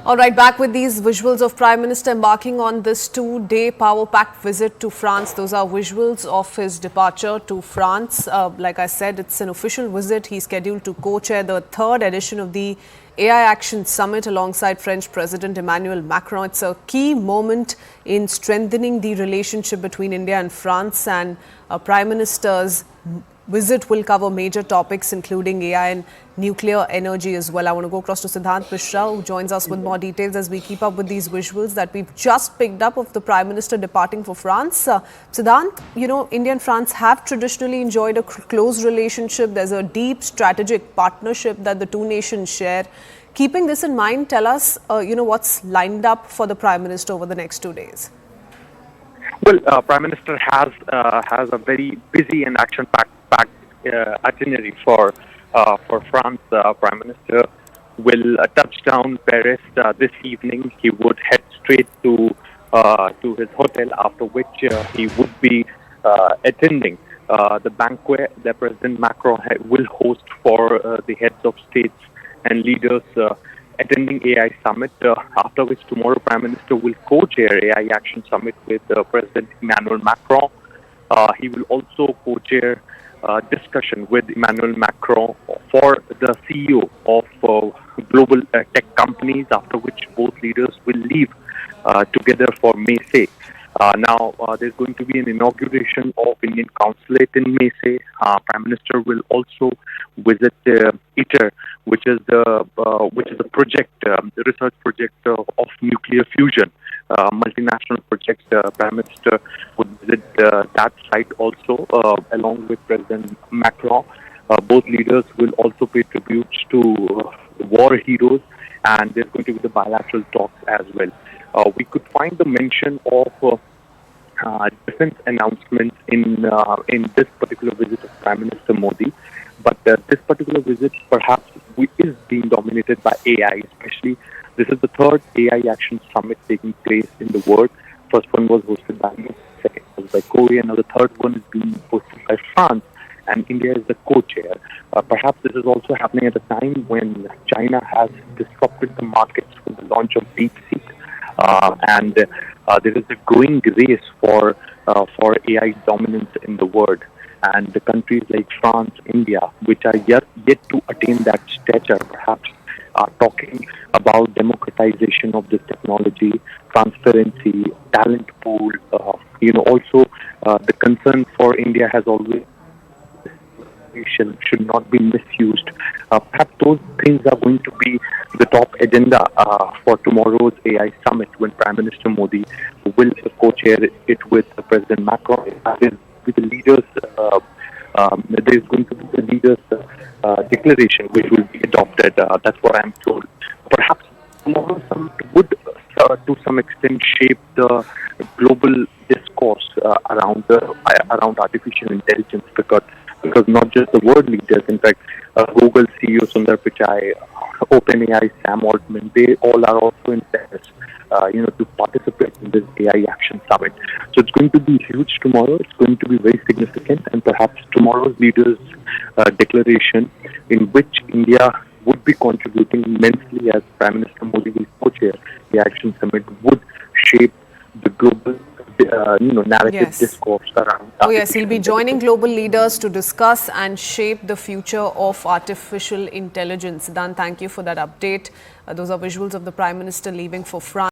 All right, back with these visuals of Prime Minister embarking on this two-day power-packed visit to France. Those are visuals of his departure to France. Like I said, it's an official visit. He's scheduled to co-chair the third edition of the AI Action Summit alongside French President Emmanuel Macron. It's a key moment in strengthening the relationship between India and France, and Prime Minister's visit will cover major topics including AI and nuclear energy as well. I want to go across to Siddhant Mishra, who joins us with more details as we keep up with these visuals that we've just picked up of the Prime Minister departing for France. Siddhant, you know, India and France have traditionally enjoyed a close relationship. There's a deep strategic partnership that the two nations share. Keeping this in mind, tell us, what's lined up for the Prime Minister over the next 2 days. Well, Prime Minister has a very busy and action-packed itinerary for France. Prime Minister will touch down Paris this evening. He would head straight to his hotel, after which he would be attending the banquet that President Macron will host for the heads of states and leaders attending AI Summit, after which tomorrow Prime Minister will co-chair AI Action Summit with President Emmanuel Macron. He will also co-chair discussion with Emmanuel Macron for the CEO of global tech companies, after which both leaders will leave together for Marseille. Now, there's going to be an inauguration of Indian Consulate in Marseille. Prime Minister will also visit ITER, which is the project, the research project of nuclear fusion, multinational project. Prime Minister would visit that site also, along with President Macron. Both leaders will also pay tributes to war heroes, and there's going to be the bilateral talks as well. We could find the mention of defense announcements in this particular visit of Prime Minister Modi, but this particular visit perhaps is being dominated by AI, especially this is the third AI Action Summit taking place in the world. First one was hosted by India, second was by Korea, and now the third one is being hosted by France, and India is the co-chair. Perhaps this is also happening at a time when China has disrupted the markets with the launch of DeepSeek. And there is a growing race for AI dominance in the world, and the countries like France, India, which are yet to attain that stature, perhaps are talking about democratization of this technology, transparency, talent pool. Also the concern for India has always should not be misused. Perhaps those things are going to be the top agenda for tomorrow's AI summit, when Prime Minister Modi will co-chair it with President Macron. With the leaders, there is going to be the leaders' declaration which will be adopted. That's what I'm told. Perhaps tomorrow's summit would, to some extent, shape the global discourse around artificial intelligence, because not just the world leaders, in fact, Google CEO Sundar Pichai, OpenAI Sam Altman, they all are also in Paris, to participate in this AI Action Summit. So it's going to be huge tomorrow. It's going to be very significant, and perhaps tomorrow's leaders' declaration, in which India would be contributing immensely as Prime Minister Modi will co-chair the Action Summit, would shape the global narrative discourse around. Oh yes, he'll be joining global leaders to discuss and shape the future of artificial intelligence. Dan, thank you for that update. Those are visuals of the Prime Minister leaving for France.